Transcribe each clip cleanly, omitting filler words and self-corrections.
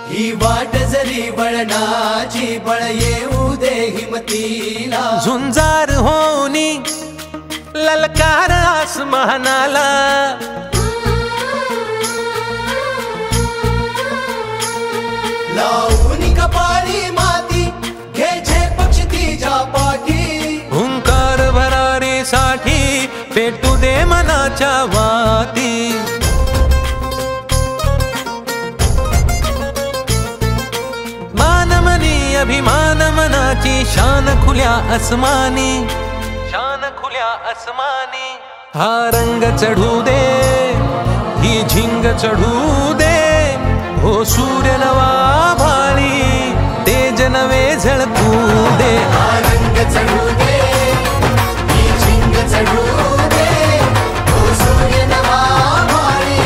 ही वाट जरी बळणाची बळ येऊ दे हिमतीला झुंजार होनी ललकार आसमानाला लावून कपाळी माती घ्यायचे पक्षी तिच्या पाठी हुंकार भरारीसाठी पेटू दे मनाच्या वाती मानमनी अभिमान मनाची शान खुल्या आसमानी शान खुल्या आसमानी हा रंग चढू दे ही झिंग चढू दे हो सूर्य नवा भाळी तेज नवे झळकू दे हा रंग चढू दे ही झिंग चढू दे हो सूर्य नवा भाळी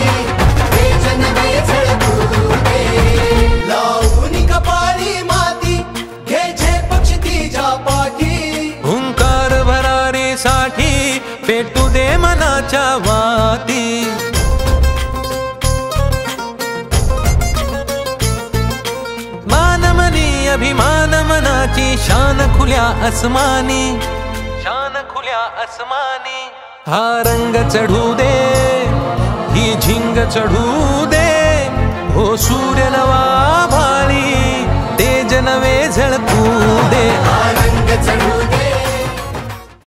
तेज नवे झळकू दे लावून कपाळी माती घ्यायचे पक्षी तिच्या पाठी हुंकार भरारीसाठी पेटू दे मनाच्या वाती मानमनी अभिमान मनाची शान खुल्या आसमानी शान खुल्या आसमानी हा रंग चढू दे ही झिंग चढू दे हो सूर्य नवा भाळी तेज नवे झळकू दे हा रंग चढू दे